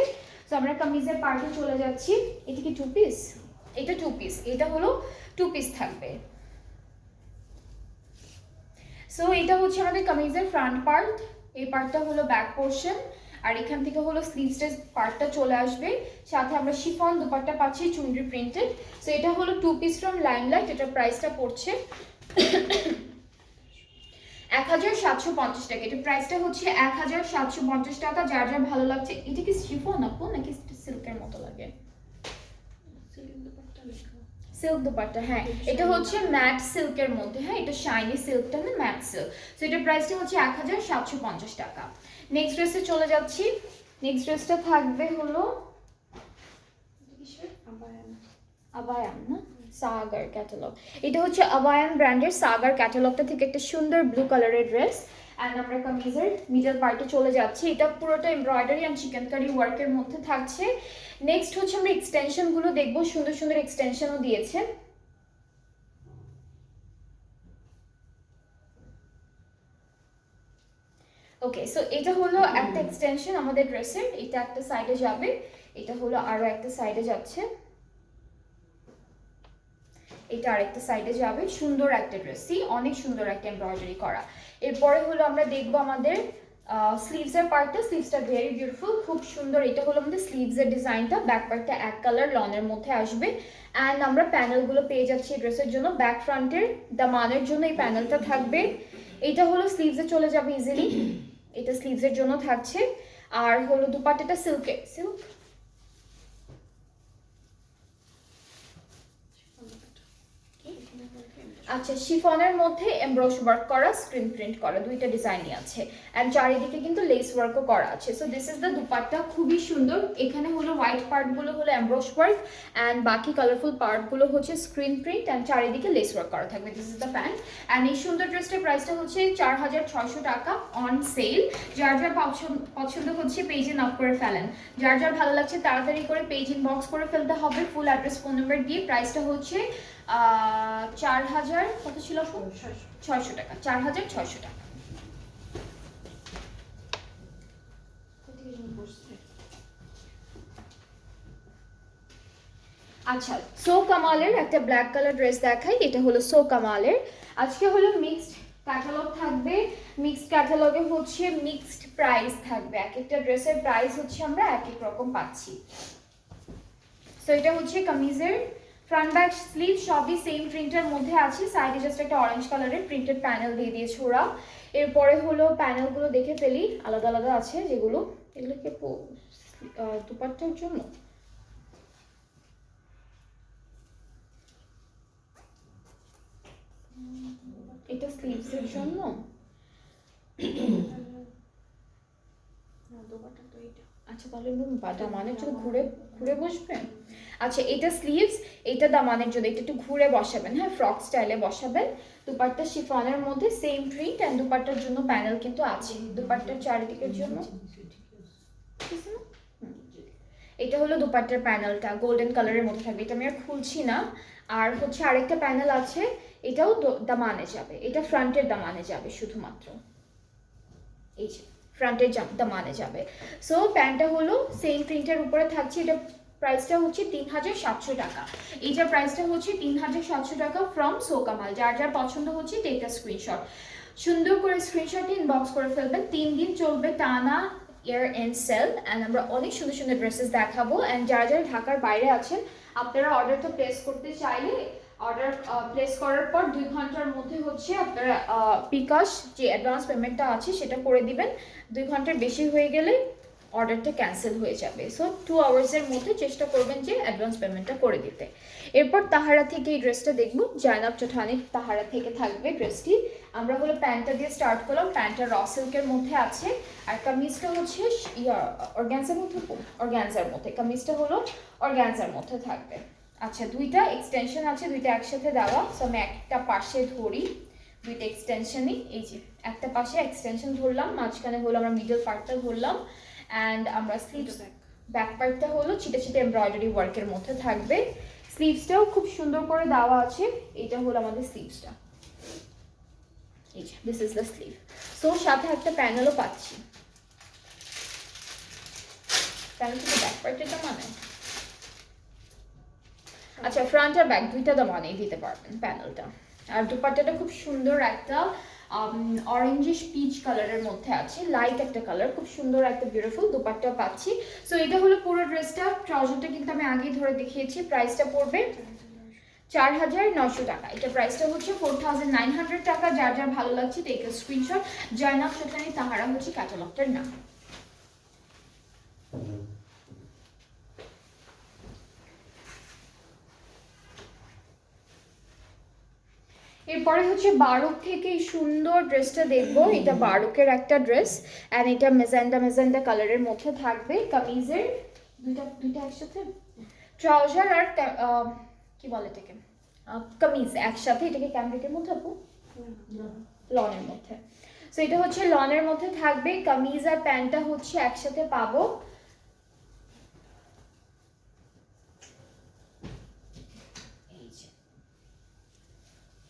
তো আমরা কামিজের পার্টে চলে যাচ্ছি। এটা কি টু পিস? এটা টু পিস, এটা হলো টু পিস থাকবে। সো এটা হচ্ছে আমাদের কামিজের ফ্রন্ট পার্ট, এই পার্টটা হলো ব্যাক পোর্শন। আর এখান থেকে হলো স্লিভসের পার্টটা চলে আসবে। সাথে আমরা শিফন দুপাট্টা পাচ্ছি চুনরি প্রিন্টেড। সো এটা হলো টু পিস ফ্রম লাইমলাইট, এটার প্রাইসটা পড়ছে 1750 টাকা। এটা প্রাইসটা হচ্ছে 1750 টাকা। যার যার ভালো লাগছে, এটা কি শিফন আপু নাকি সিল্কের মতো লাগে? সিল্ক দুপাট্টা, হ্যাঁ এটা হচ্ছে ম্যাট সিল্কের মধ্যে, হ্যাঁ এটা শাইনি সিল্কটা না, ম্যাট সিল্ক। সো এটার প্রাইসটা হচ্ছে 1750 টাকা। নেক্সট ড্রেসে চলে যাচ্ছি। নেক্সট ড্রেসটা থাকবে হলো আবায়ান না, সাগার ক্যাটালগ। এটা হচ্ছে আবায়ান ব্র্যান্ডের সাগার ক্যাটালগটা থেকে একটা সুন্দর ব্লু কালারের ড্রেস। অ্যান্ড আমরা কামিজের মিডল পার্টে চলে যাচ্ছি। এটা পুরোটা এমব্রয়ডারি অ্যান্ড চিকেনকারি ওয়ার্কের মধ্যে থাকছে। নেক্সট হচ্ছে আমরা এক্সটেনশনগুলো দেখবো, সুন্দর সুন্দর এক্সটেনশনও দিয়েছে। ওকে, সো এটা হলো একটা এক্সটেনশন আমাদের ড্রেসের, এটা একটা সাইডে যাবে, এটা হলো আরো একটা সাইডে যাচ্ছে, এটা আরেকটা সাইডে যাবে। সুন্দর একটা ড্রেস, অনেক সুন্দর একটা এমব্রয়ডারি করা। এরপরে হলো আমরা দেখবো আমাদের স্লিভসের পার্টটা। স্লিভসটা ভেরি বিউটিফুল, খুব সুন্দর। এটা হলো আমাদের স্লিভসের ডিজাইনটা, ব্যাক পার্টটা এক কালার লনের মধ্যে আসবে। অ্যান্ড আমরা প্যানেলগুলো পেয়ে যাচ্ছি ড্রেসের জন্য। ব্যাক ফ্রন্টের দামানের জন্য এই প্যানেলটা থাকবে। এটা হলো স্লিভসে চলে যাবে ইজিলি, এটা স্লিভসের জন্য থাকছে। আর হলো দুপাট্টাটা সিল্ক আচ্ছা, শিফনের মধ্যে এমব্রয়ডারি ওয়ার্ক করা, স্ক্রিন প্রিন্ট করা, দুইটা ডিজাইনই আছে এন্ড চারিদিকে কিন্তু লেস ওয়ার্কও করা আছে। So this is the dupatta, খুবই সুন্দর। এখানে হলো হোয়াইট পার্টগুলো হলো এমব্রয়ডারি ওয়ার্ক এন্ড বাকি কালারফুল পার্টগুলো হচ্ছে স্ক্রিন প্রিন্ট এন্ড চারিদিকে লেস ওয়ার্ক করা থাকবে। This is the pant and এই সুন্দর ড্রেসটার প্রাইসটা হচ্ছে 4600 টাকা অন সেল। যার যার পছন্দ হচ্ছে পেজে নক করে ফেলেন, যার যার ভালো লাগছে তাড়াতাড়ি করে পেজ ইনবক্স করে ফেলতে হবে ফুল অ্যাড্রেস ফোন নাম্বার দিয়ে। প্রাইসটা হচ্ছে 4000 কত ছিল? 600 টাকা, 4600 টাকা। আচ্ছা, সো কামালের একটা ব্ল্যাক কালার ড্রেস দেখাই। এটা হলো সো কামালের। আজকে হলো মিক্সড ক্যাটালগ থাকবে। মিক্সড ক্যাটালগে হচ্ছে মিক্সড প্রাইস থাকবে, এক একটা ড্রেসের প্রাইস হচ্ছে আমরা এক এক রকম পাচ্ছি। সো এটা হচ্ছে কামিজের ফ্রন্ট ব্যাক স্লিভ সবই সেম প্রিন্টের মধ্যে আছে। সাইডে জাস্ট একটা অরেঞ্জ কালারের প্রিন্টেড প্যানেল দিয়ে দিয়েছে ওরা। এরপরে হলো প্যানেলগুলো দেখে ফেলি, আলাদা আলাদা আছে যেগুলো, এগুলোকে দুপাট্টার জন্য। এটা স্লিভসের জন্য। আচ্ছা, তাহলে দামানের জন্য ঘুরে ঘুরে বসবেন। আচ্ছা, এটা স্লিভস, এটা দামানের জন্য, এটা একটু ঘুরে বসাবেন, হ্যাঁ, ফ্রক স্টাইলে বসাবেন। দুপাট্টা শিফনের মধ্যে সেম প্রিন্ট এন্ড দুপাট্টার জন্য প্যানেল কিন্তু আছে দুপাট্টার চারিদিকের জন্য। এটা হলো দুপাট্টার প্যানেলটা, গোল্ডেন কালারের মধ্যে থাকবে। এটা আমি আর খুলছি না। আর হচ্ছে আরেকটা প্যানেল আছে, এটাও দামানে যাবে, এটা ফ্রন্টের দামানে যাবে শুধুমাত্র, এই যে ফ্রন্টের দামানে যাবে। সো প্যান্টটা হলো সেম প্রিন্টের উপরে থাকছে। এটা প্রাইসটা হচ্ছে 3700 টাকা। এইটার প্রাইসটা হচ্ছে 3700 টাকা ফ্রম সো কামাল। যার যার পছন্দ হচ্ছে টেক আ স্ক্রিনশট, সুন্দর করে স্ক্রিনশট ইনবক্স করে ফেলবেন। 3 দিন চলবে টানা ইয়ার এন্ড সেল অ্যান্ড আমরা অনেক সুন্দর সুন্দর ড্রেসেস দেখাবো। অ্যান্ড যারা যারা ঢাকার বাইরে আছেন আপনারা অর্ডারটা প্লেস করতে চাইলে অর্ডার প্লেস করার পর 2 ঘন্টার মধ্যে হচ্ছে আপনারা বিকাশ যে অ্যাডভান্স পেমেন্টটা আছে সেটা করে দিবেন। 2 ঘন্টার বেশি হয়ে গেলে অর্ডারটা ক্যান্সেল হয়ে যাবে। সো 2 আওয়ার্সের মধ্যে চেষ্টা করবেন যে অ্যাডভান্স পেমেন্টটা করে দিতে। এরপর তাহারা থেকে এই ড্রেসটা দেখবো, জায়নাব চৌঠানির তাহারা থেকে থাকবে ড্রেসটি। আমরা হলো প্যান্টটা দিয়ে স্টার্ট করলাম। প্যান্টটা র সিল্কের মধ্যে আছে আর কামিজটা হচ্ছে অর্গানজার মধ্যে, অর্গানজার মধ্যে কামিজটা হলো অর্গানজার মধ্যে থাকবে। আচ্ছা, দুইটা এক্সটেনশন আছে, দুইটা একসাথে দেওয়া। সো আমি একটা পাশে ধরি, দুইটা এক্সটেনশনই, এই যে একটা পাশে এক্সটেনশন ধরলাম, মাঝখানে হলো আমরা মিডল পার্টটা ধরলাম অ্যান্ড আমরা স্লিভস ব্যাক পার্টটা হলো ছিটে ছিটে এমব্রয়ডারি ওয়ার্কের মধ্যে থাকবে। স্লিভসটাও খুব সুন্দর করে দেওয়া আছে। এটা হলো আমাদের স্লিভসটা, এই যে this is the sleeve. So সাথে একটা প্যানেলও পাচ্ছি। প্যানেল থেকে ব্যাক পার্টের দামানে, আচ্ছা ফ্রন্ট আর ব্যাক দুইটা দামানেই দিতে পারবেন প্যানেলটা। আর দুপাট্টাটা খুব সুন্দর একটা অরেঞ্জিশ পিচ কালারের মধ্যে আছে, লাইট একটা কালার, খুব সুন্দর একটা বিউটিফুল দুপাট্টা পাচ্ছি। সো এটা হলো পুরো ড্রেসটা। ট্রাউজারটা কিন্তু আমি আগেই ধরে দেখিয়েছি। প্রাইসটা পড়বে 4900 টাকা। এটা প্রাইসটা হচ্ছে 4900 টাকা। যার যার ভালো লাগছে টেক আ স্ক্রিনশট। জায়নাব চৌঠানি তাহারা হচ্ছে ক্যাটালগটার নাম। এরপরে হচ্ছে বারুক থেকে এই সুন্দর ড্রেসটা দেখবো। এটা বারুকের একটা ড্রেস অ্যান্ড এটা মেজেন্ডা কালারের মধ্যে থাকবে। কামিজের দুইটা একসাথে, ট্রাউজার আর কি বলে এটাকে, কামিজ একসাথে। এটাকে ক্যামব্রিকের মধ্যে আপু, লনের মধ্যে। সো এটা হচ্ছে লনের মধ্যে থাকবে। কামিজ আর প্যান্টটা হচ্ছে একসাথে পাবো।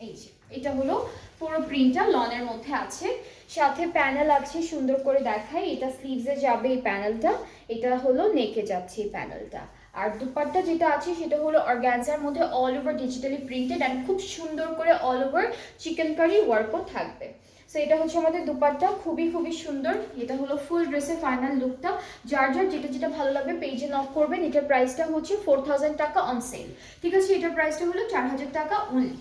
এই যে এটা হলো পুরো প্রিন্টটা লনের মধ্যে আছে, সাথে প্যানেল আছে। সুন্দর করে দেখাই, এটা স্লিভসে যাবে এই প্যানেলটা, এটা হলো নেকে যাচ্ছে এই প্যানেলটা। আর দুপাট্টা যেটা আছে সেটা হলো অর্গানজার মধ্যে all over digitally printed and খুব সুন্দর করে অল ওভার চিকেন কারি ওয়ার্কও থাকবে। সো এটা হচ্ছে আমাদের দুপাট্টা, খুবই খুবই সুন্দর। এটা হলো ফুল ড্রেসের ফাইনাল লুকটা। যার যার যেটা যেটা ভালো লাগবে পেজে নক করবেন। এটার প্রাইসটা হচ্ছে 4000 টাকা অন সেল, ঠিক আছে। এটার প্রাইসটা হলো 4000 টাকা অনলি।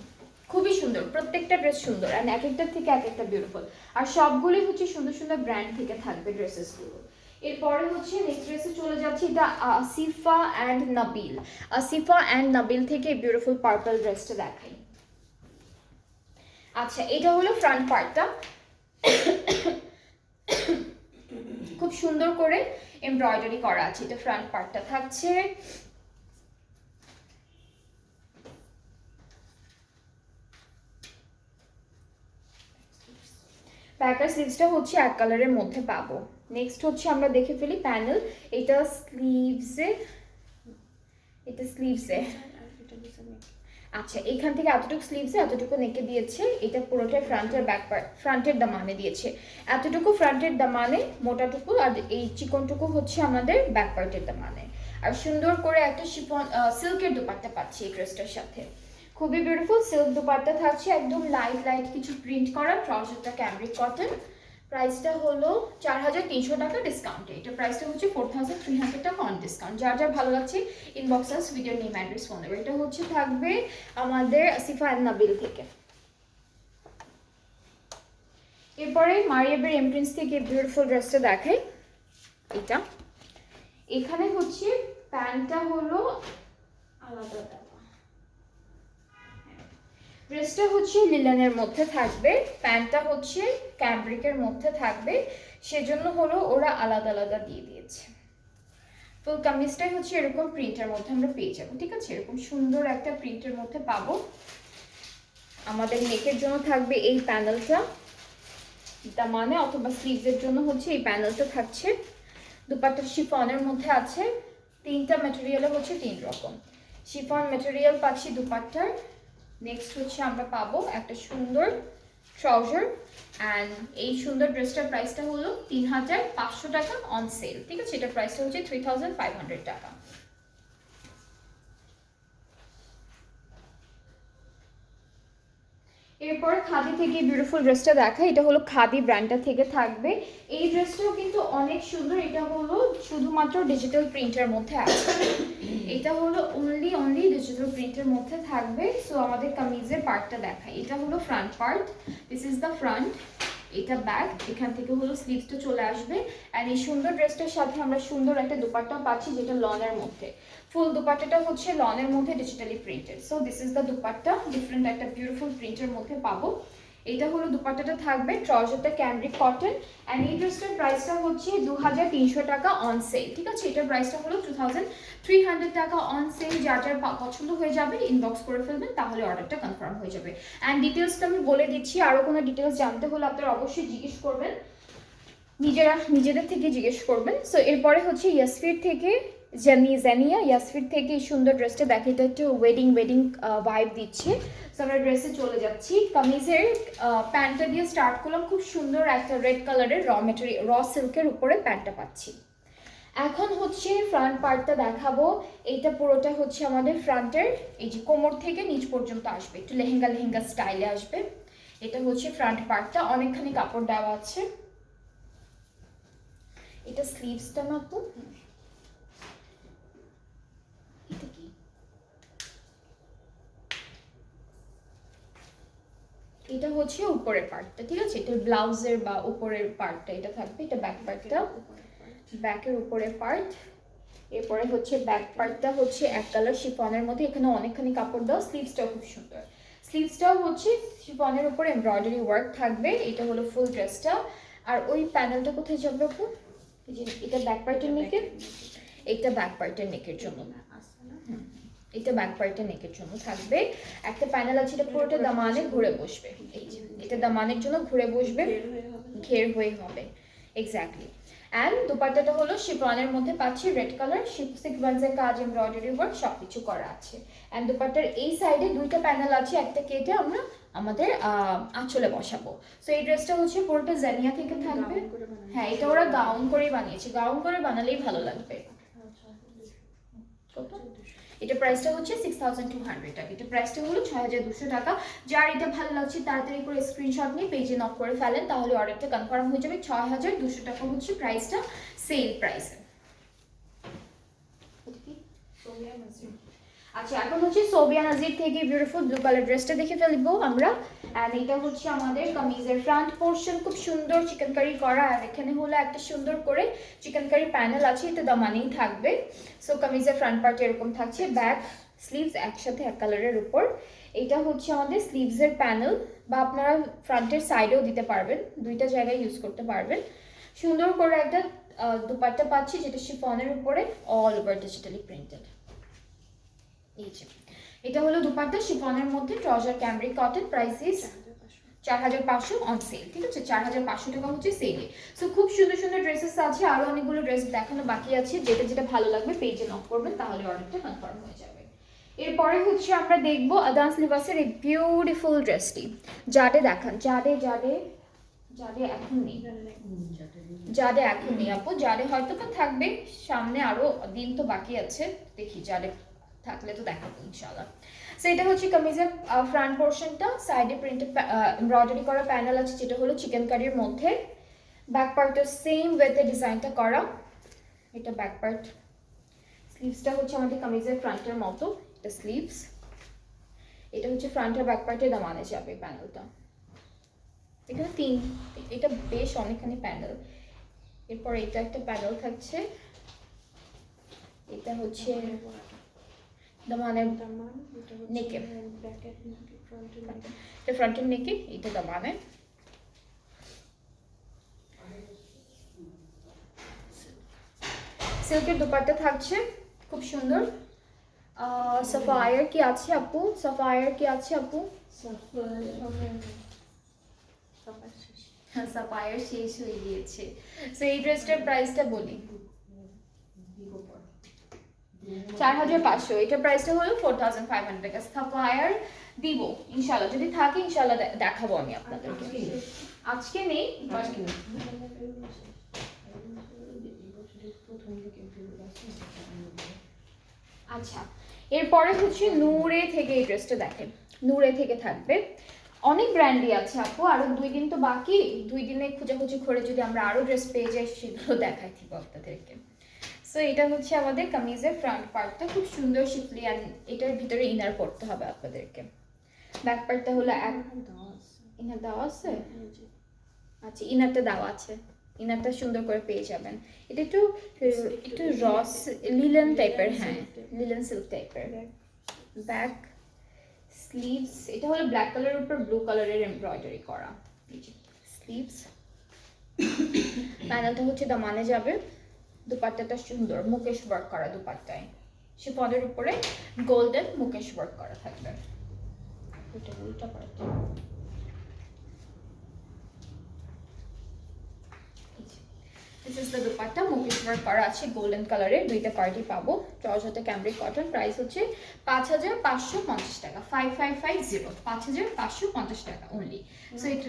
খুবই সুন্দর, প্রত্যেকটা ড্রেস সুন্দর অ্যান্ড এক একটা থেকে এক একটা বিউটিফুল। আর সবগুলোই হচ্ছে সুন্দর সুন্দর ব্র্যান্ড থেকে থাকবে ড্রেসেসগুলো। এরপরে হচ্ছে নেক্সট ড্রেসে চলে যাচ্ছি। এটা আসিফা অ্যান্ড নাবিল, আসিফা অ্যান্ড নাবিল থেকে বিউটিফুল পার্পল ড্রেসটা দেখাই। আচ্ছা, এটা হলো ফ্রন্ট পার্টটা। খুব সুন্দর করে এমব্রয়ডারি করা আছে, এটা ফ্রন্ট পার্টটা থাকছে। ব্যাকের স্লিভসটা হচ্ছে এক কালারের মধ্যে পাবো। নেক্সট হচ্ছে আমরা দেখে ফেলি প্যানেল। এটা স্লিভসে, এটা স্লিভসে, আচ্ছা এখান থেকে এতটুকু স্লিভসে এতটুকু নেকে দিয়েছে। এটা পুরোটাই ফ্রন্টের ব্যাক পার্ট, ফ্রন্টের দামানে দিয়েছে এতটুকু ফ্রন্টের দামানে মোটাটুকু, আর এই চিকনটুকু হচ্ছে আমাদের ব্যাক পার্টের দামানে। আর সুন্দর করে একটা শিফন সিল্কের দুপাট্টা পাচ্ছি এই ড্রেসটার সাথে। খুবই বিউটিফুল সিল্ক দুপাট্টা থাকছে, একদম লাইট লাইট কিছু প্রিন্ট করা। ট্রাউজারটা ক্যামব্রিক কটন। প্রাইসটা হলো 4300 টাকা ডিসকাউন্টে। এটা প্রাইসটা হচ্ছে 4300 টাকা অন ডিসকাউন্ট। যার যার ভালো লাগছে ইনবক্স আস, ভিডিও নেম অ্যাড্রেস ফোন দেবে। এটা হচ্ছে থাকবে আমাদের আসিফা এন্ড নাবিল থেকে। এরপরে মারিয়াবের এমপ্রিন্স থেকে বিউটিফুল ড্রেসটা দেখাই। এটা এখানে হচ্ছে প্যান্টটা হলো আলাদা, ড্রেসটা হচ্ছে লিলেনের মধ্যে থাকবে, প্যান্টটা হচ্ছে ক্যামব্রিকের মধ্যে থাকবে, সেজন্য হলো ওরা আলাদা আলাদা দিয়ে দিয়েছে। ফুল কামিজটাই হচ্ছে এরকম প্রিন্টের মধ্যে আমরা পেয়ে যাবো, ঠিক আছে? এরকম সুন্দর একটা প্রিন্টের মধ্যে পাবো। আমাদের নেকের জন্য থাকবে এই প্যানেলটা, দামানে অথবা স্লিভসের জন্য হচ্ছে এই প্যানেলটা থাকছে। দুপাট্টা শিফনের মধ্যে আছে, তিনটা ম্যাটেরিয়ালে হচ্ছে 3 রকম শিফন ম্যাটেরিয়াল পাচ্ছি দুপাট্টার। নেক্সট হচ্ছে আমরা পাবো একটা সুন্দর ট্রাউজার। অ্যান্ড এই সুন্দর ড্রেসটার প্রাইসটা হলো 3500 টাকা অন সেল, ঠিক আছে? এটার প্রাইসটা হচ্ছে 3500 টাকা। এরপর খাদি থেকে বিউটিফুল ড্রেসটা দেখা, এটা হলো খাদি ব্র্যান্ডটা থেকে থাকবে। এই ড্রেসটাও কিন্তু অনেক সুন্দর, এটা হলো শুধুমাত্র ডিজিটাল প্রিন্টের মধ্যে আছে। এটা হলো অনলি ডিজিটাল প্রিন্টের মধ্যে থাকবে। সো আমাদের কামিজের পার্টটা দেখাই। এটা হলো front part, this is the front, এটা ব্যাক, এখান থেকে হলো স্লিভসটা চলে আসবে। অ্যান্ড এই সুন্দর ড্রেসটার সাথে আমরা সুন্দর একটা দুপাট্টা পাচ্ছি যেটা লনের মধ্যে। ফুল দুপাট্টাটা হচ্ছে লনের মধ্যে digitally printed. So this is the dupatta, different একটা বিউটিফুল প্রিন্টের মধ্যে পাবো। এটা হলো দুপাট্টাটা থাকবে, ট্রাউজারটা ক্যামব্রিক কটন। অ্যান্ড এই ড্রেসটার প্রাইসটা হচ্ছে 2300 টাকা অন সেল, ঠিক আছে? এটার প্রাইসটা হলো 2300 টাকা অন সেল। যার যার পছন্দ হয়ে যাবে ইনবক্স করে ফেলবেন, তাহলে অর্ডারটা কনফার্ম হয়ে যাবে। অ্যান্ড ডিটেলসটা আমি বলে দিচ্ছি, আরও কোনো ডিটেলস জানতে হলে আপনারা অবশ্যই জিজ্ঞেস করবেন, নিজেদের থেকে জিজ্ঞেস করবেন। সো এরপরে হচ্ছে ইয়াসফির থেকে জানিয়া ইয়াসফির থেকে এই সুন্দর ড্রেসটা দেখে, এটা একটু ওয়েডিং ভাইব দিচ্ছে। সো আমরা ড্রেসে চলে যাচ্ছি। কামিজের প্যান্টটা দিয়ে স্টার্ট করলাম, খুব সুন্দর একটা রেড কালারের র সিল্কের উপরে প্যান্টটা পাচ্ছি। এখন হচ্ছে ফ্রন্ট পার্টটা দেখাবো। এইটা পুরোটা হচ্ছে আমাদের ফ্রন্টের, এই যে কোমর থেকে নিচ পর্যন্ত আসবে, একটু লেহেঙ্গা স্টাইলে আসবে। এটা হচ্ছে ফ্রন্ট পার্টটা, অনেকখানি কাপড় দেওয়া আছে। এটা স্লিভসটা না তো, এটা কি, এটা হচ্ছে উপরের পার্টটা, ঠিক আছে? এটা ব্লাউজের বা উপরের পার্টটা এটা থাকবে। এটা ব্যাক পার্টটা, ব্যাকের উপরের পার্ট। এরপরে হচ্ছে ব্যাক পার্টটা হচ্ছে এক কালার শিফনের মধ্যে, এখানে অনেকখানি কাপড় দাও। স্লিভসটাও খুব সুন্দর, স্লিভসটাও হচ্ছে শিফনের উপর এমব্রয়ডারি ওয়ার্ক থাকবে। এটা হলো ফুল ড্রেসটা। আর ওই প্যানেলটা কোথায় যাবে আপু? এই যে এটা ব্যাক পার্টের নেকের, এটা ব্যাক পার্টের নেকের জন্য, এটা ব্যাক পার্টের নেকের জন্য থাকবে। একটা প্যানেল আছে, এটা পুরোটা দামানে ঘুরে বসবে। এই যে এটা দামানের জন্য ঘুরে বসবে, ঘের হয়ে হবে এক্স্যাক্টলি। অ্যান্ড দুপাট্টাটা হলো শিফনের মধ্যে পাচ্ছি রেড কালার, সিকোয়েন্সের কাজ, এমব্রয়ডারি ওয়ার্ক সব কিছু করা আছে। অ্যান্ড দুপাট্টার এই সাইডে দুইটা প্যানেল আছে, একটা কেটে আমরা আমাদের আঁচলে বসাবো। সো এই ড্রেসটা হচ্ছে পুরোটা জানিয়া থেকে থাকবে। হ্যাঁ, এটা ওরা গাউন করেই বানিয়েছে, গাউন করে বানালেই ভালো লাগবে। কত? এটা প্রাইসটা হচ্ছে 6200 টাকা। এটা প্রাইসটা হলো 6200 টাকা। যার এটা ভালো লাগছে তাড়াতাড়ি করে স্ক্রিনশট নিয়ে পেজে নক করে ফেলেন, তাহলে অর্ডারটা কনফার্ম হয়ে যাবে। 6200 টাকা হচ্ছে প্রাইসটা, সেল প্রাইসে। আচ্ছা, এখন হচ্ছে সোবিয়া নাজির থেকে বিউটিফুল ব্লু কালার ড্রেসটা দেখে ফেলবো আমরা। অ্যান্ড এটা হচ্ছে আমাদের কামিজের ফ্রন্ট পোর্শন, খুব সুন্দর চিকেনকারি করা। আর এখানে হলো একটা সুন্দর করে চিকেনকারি প্যানেল আছে, এটা দামানেই থাকবে। সো কামিজের ফ্রন্ট পার্ট এরকম থাকছে, ব্যাক স্লিভস একসাথে এক কালারের উপর। এটা হচ্ছে আমাদের স্লিভসের প্যানেল, বা আপনারা ফ্রন্টের সাইডেও দিতে পারবেন, দুইটা জায়গায় ইউজ করতে পারবেন। সুন্দর করে একটা দুপাট্টা পাচ্ছি যেটা শিফনের উপরে অল ওভার ডিজিটালি প্রিন্টেড। এই যে এটা হলো দুপাট্টা শিফনের মধ্যে, trouser cambric cotton, price is 4500 on sale. ঠিক আছে, 4500 টাকা হচ্ছে সেলে। সো খুব সুন্দর সুন্দর ড্রেসেস আছে, আরো অনেকগুলো ড্রেস দেখানো বাকি আছে, যেটা যেটা ভালো লাগবে পেজে নক করবেন, তাহলে অর্ডারটা কনফার্ম হয়ে যাবে। এরপরে হচ্ছে আমরা দেখবো আদান্স লিবাসের এই বিউটিফুল ড্রেসটি। জাডে দেখান, জাডে জাডে জাডে এখন নেই, জাডে এখন নেই আপু, জাডে হয়তো বা থাকবে সামনে, আরো দিন তো বাকি আছে, দেখি জাডে থাকলে তো দেখাবো ইনশাআল্লাহ। সো এটা হচ্ছে কামিজের ফ্রন্ট পোর্শনটা, সাইডে প্রিন্টেড এমব্রয়ডারি করা প্যানেল আছে যেটা হলো চিকেন কারির মধ্যে, ব্যাক পার্টটা সেম ওয়েতে ডিজাইনটা করা, এটা ব্যাক পার্ট। স্লিভসটা হচ্ছে আমাদের কামিজের ফ্রন্টের মতো, এটা স্লিভস, এটা হচ্ছে ফ্রন্ট আর ব্যাক পার্টে দামানে যাবে প্যানেলটা। এখানে এটা বেশ অনেকখানি প্যানেল। এরপর এটা একটা প্যানেল থাকছে, এটা হচ্ছে দামানের নেকে, এটা ফ্রন্টের নেকে, এটা দামানে। সিল্কের দুপাট্টা থাকছে খুব সুন্দর। সাফায়ার কি আছে আপু, সাফায়ার কি আছে আপু? সাফায়ার শেষ হয়ে গিয়েছে। সো এই ড্রেসটার প্রাইসটা বলি, 4500, এটা প্রাইসটা হলো 4500 টাকা। সাফায়ার দিব ইনশাআল্লাহ, যদি থাকে ইনশাআল্লাহ দেখাবো আমি আপনাদেরকে। আজকে নেই, আচ্ছা। এরপরে হচ্ছে নূরে থেকে এই ড্রেসটা দেখেন, নূরে থেকে থাকবে, অনেক ব্র্যান্ডই আছে আপু, আরো 2 দিন তো বাকি, 2 দিনে খোঁজাখুঁজি করে যদি আমরা আরো ড্রেস পেয়ে যাই সেগুলো দেখাই দিব আপনাদেরকে। সো এটা হচ্ছে আমাদের কামিজের ফ্রন্ট পার্টটা, খুব সুন্দর শিফলি, আর এটার ভিতরে ইনার পড়তে হবে আপনাদেরকে। ব্যাক পার্টটা হলো ইনার দেওয়া আছে, আচ্ছা ইনারটা দেওয়া আছে, ইনারটা সুন্দর করে পেয়ে যাবেন। এটা একটু একটু রস লিলেন টাইপের, হ্যাঁ লিলেন সিল্ক টাইপের। ব্যাক স্লিভস, এটা হলো ব্ল্যাক কালারের উপর ব্লু কালারের এমব্রয়ডারি করা, এই যে স্লিভস। প্যানেলটা হচ্ছে দামানে যাবে, দুপাট্টাটা সুন্দর মুকেশ ওয়ার্ক করা দুপাট্টায়, শিফনের উপরে গোল্ডেন মুকেশ ওয়ার্ক করা থাকবে। এটা উল্টা part, this is the dupatta, Mukesh work করা আছে গোল্ডেন কালারের, দুইটা পার্টি পাবো। ট্রাউজারটা ক্যামব্রিক কটন, প্রাইস হচ্ছে 5550 টাকা, 5550, 5550 টাকা অনলি। সো এটা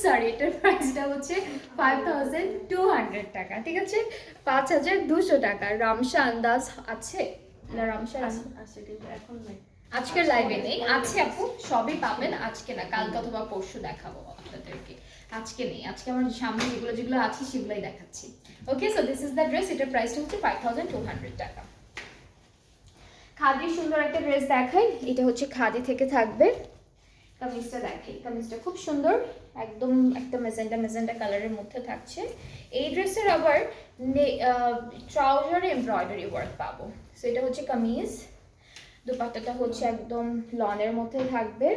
সরি, এটার প্রাইসটা হচ্ছে 5200 টাকা, ঠিক আছে, 5200 টাকা। রামসা আন্দাজ আছে না? রামসা আছে কিন্তু এখন নাই, আজকের লাইভে নেই, আছে আপু, সবই পাবেন, আজকে না কালকে অথবা পরশু দেখাবো আপনাদেরকে, আজকে নেই, আজকে আমার সামনে যেগুলো যেগুলো আছে সেগুলোই দেখাচ্ছি। Okay, so this is the dress, এটার প্রাইসটা হচ্ছে 5200 টাকা। খাদির সুন্দর একটা ড্রেস দেখাই, এটা হচ্ছে খাদি থেকে থাকবে। কামিজটা দেখাই, কামিজটা খুব সুন্দর, একদম একটা মেজেন্টা কালারের মধ্যে থাকছে। এই ড্রেসের আবার ট্রাউজারে এমব্রয়ডারি ওয়ার্ক পাবো। সো এটা হচ্ছে কামিজ, দুপাট্টাটা হচ্ছে একদম লনের মধ্যে থাকবে,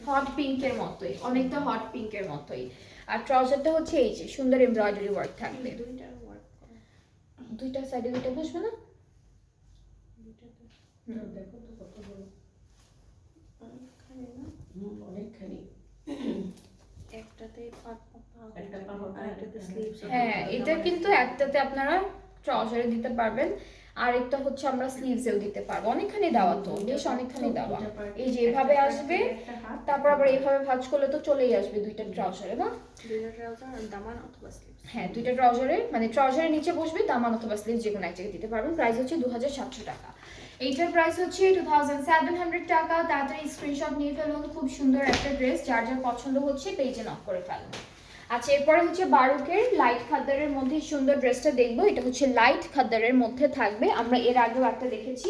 হট পিঙ্কের মতোই, অনেকটা হট পিঙ্কের মতোই। আর ট্রাউজারটা হচ্ছে এই যে সুন্দর এমব্রয়ডারি ওয়ার্ক থাকবে, দুইটা সাইডে দুইটা বসবে না? দেখো তো কত বড়, অনেকখানি, হ্যাঁ এটা কিন্তু একটাতে আপনারা ট্রাউজারে দিতে পারবেন, আর একটা হচ্ছে আমরা স্লিভসেও দিতে পারবো, অনেকখানি দেওয়া তো, বেশ অনেকখানি দেওয়া। এই যে এভাবে আসবে, তারপর আবার এইভাবে ভাঁজ করলে তো চলেই আসবে দুইটা ট্রাউজারে, না? হ্যাঁ দুইটা ট্রাউজারে, মানে ট্রাউজারের নিচে বসবে, দামান অথবা স্লিভ যে কোনো এক জায়গায় দিতে পারবেন। প্রাইস হচ্ছে 2700 টাকা। এইটার প্রাইস হচ্ছে 2700 টাকা। তাড়াতাড়ি স্ক্রিনশট নিয়ে ফেলুন, খুব সুন্দর একটা ড্রেস, যার যার পছন্দ হচ্ছে পেজে নক করে ফেলুন। আচ্ছা, এরপরে হচ্ছে বারুকের লাইট খাদ্দারের মধ্যে সুন্দর ড্রেসটা দেখবো, এটা হচ্ছে লাইট খাদ্দারের মধ্যে থাকবে, আমরা এর আগেও একটা দেখেছি,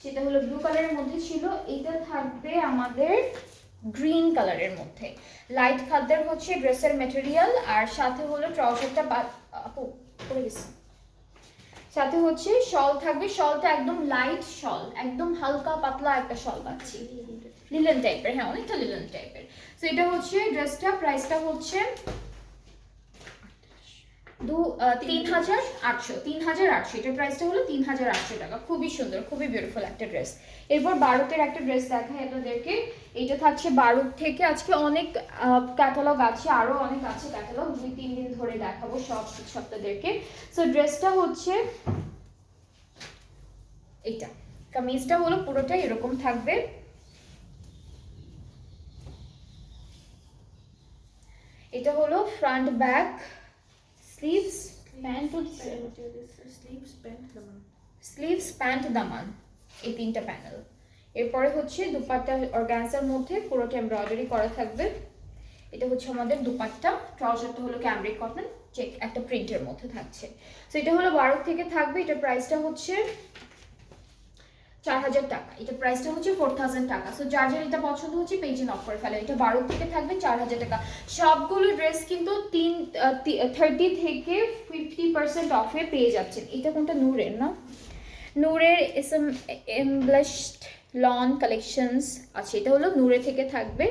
সেটা হলো ব্লু কালারের মধ্যে ছিল, এটা থাকবে আমাদের গ্রিন কালারের মধ্যে। লাইট খাদ্দার হচ্ছে ড্রেসের মেটেরিয়াল, আর সাথে হলো ট্রাউজারটা পড়ে গেছে। সাথে হচ্ছে শল থাকবে, শলটা একদম লাইট শল, একদম হালকা পাতলা একটা শল পাচ্ছি, লিলেন টাইপের, হ্যাঁ অনেকটা লিলেন টাইপের। তো এটা হচ্ছে ড্রেসটা, প্রাইসটা হচ্ছে 3,800, এটার প্রাইসটা হলো 3,800 টাকা। খুবই সুন্দর, খুবই বিউটিফুল একটা ড্রেস। এরপর বারুতের একটা ড্রেস দেখাই আপনাদেরকে। এইটা থাকছে বারুত থেকে। আজকে অনেক ক্যাটালগ আছে, আরো অনেক আছে ক্যাটালগ, 2-3 দিন ধরে দেখাবো সব আপনাদেরকে। সো ড্রেসটা হচ্ছে এইটা, কামিজটা হলো পুরোটাই এরকম থাকবে, এটা হলো front back, sleeves pant, sleeves pant দামান, এই 3টা প্যানেল। এরপরে হচ্ছে দুপাট্টা অর্গানজার মধ্যে পুরোটা এমব্রয়ডারি করা থাকবে। এটা হচ্ছে আমাদের দুপাট্টা, ট্রাউজারটা হলো ক্যামব্রিক কটন চেক একটা প্রিন্টের মধ্যে থাকছে। তো এটা হলো 12 থেকে থাকবে। এটার প্রাইসটা হচ্ছে 4,000 টাকা, এটা প্রাইসটা হচ্ছে 4,000 টাকা। সো যার যার এটা পছন্দ হচ্ছে পেজে নক করে ফেলে। এটা 12 থেকে থাকবে 4,000 টাকা। সবগুলো ড্রেস কিন্তু 30 থেকে 50% অফে পেয়ে যাচ্ছেন। এটা কোনটা? নূরের না, নূরের এমব্লেশড লন কালেকশনস আছে, এটা হলো নূরে থেকে থাকবে।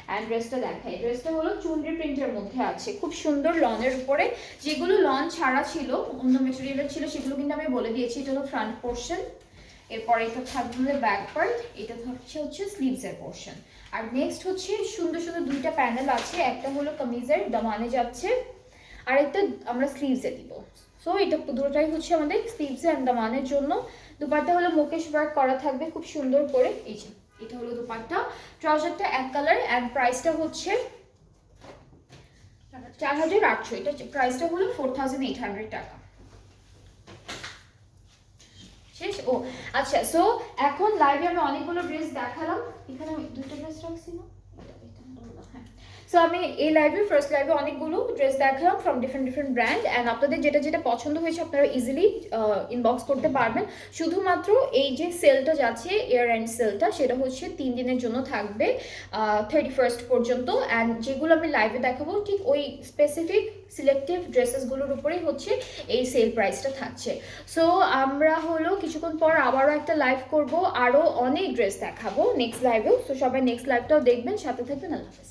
অ্যান্ড ড্রেসটা দেখাই, ড্রেসটা হলো চুনরি প্রিন্টের মধ্যে আছে, খুব সুন্দর লনের উপরে। যেগুলো লন ছাড়া ছিল, অন্য মেটেরিয়ালের ছিল, সেগুলো কিন্তু আমি বলে দিয়েছি। এটা হলো ফ্রন্ট পোর্শন, এরপরে এটা থাকবে ব্যাক পার্ট, এটা হচ্ছে স্লিভসের পোর্শন। আর নেক্সট হচ্ছে সুন্দর সুন্দর 2টা প্যানেল আছে, একটা হলো কামিজের দামানে যাচ্ছে, আর একটা আমরা স্লিভসে দিব। সো এটা দুটোটাই হচ্ছে আমাদের স্লিভসে অ্যান্ড দামানের জন্য। দুপাট্টা হলো মুকেশ ওয়ার্ক করা থাকবে খুব সুন্দর করে, এই যে এটা হলো দুপাট্টা। ট্রাউজারটা এক কালার, অ্যান্ড প্রাইসটা হচ্ছে 4,800, এটা প্রাইসটা হলো 4,800 টাকা। শেষ? ও আচ্ছা, সো এখন লাইভে আমি অনেকগুলো ড্রেস দেখালাম, এখানে আমি 2টা ড্রেস রাখছি না, হ্যাঁ। সো আমি এই লাইভে ফার্স্ট লাইভে অনেকগুলো ড্রেস দেখালাম ফ্রম ডিফারেন্ট ব্র্যান্ড, অ্যান্ড আপনাদের যেটা যেটা পছন্দ হয়েছে আপনারা ইজিলি ইনবক্স করতে পারবেন। শুধুমাত্র এই যে সেলটা যাচ্ছে, ইয়ার এন্ড সেলটা, সেটা হচ্ছে 3 দিনের জন্য থাকবে 31st পর্যন্ত। অ্যান্ড যেগুলো আমি লাইভে দেখাবো ঠিক ওই স্পেসিফিক সিলেক্টিভ ড্রেসেসগুলোর উপরেই হচ্ছে এই সেল প্রাইসটা থাকছে। সো আমরা হলো কিছুক্ষণ পর আবারও একটা লাইভ করব, আরও অনেক ড্রেস দেখাবো নেক্সট লাইভেও। সো সবাই নেক্সট লাইভটাও দেখবেন, সাথে থাকবেন। আল্লাহ হাফেজ।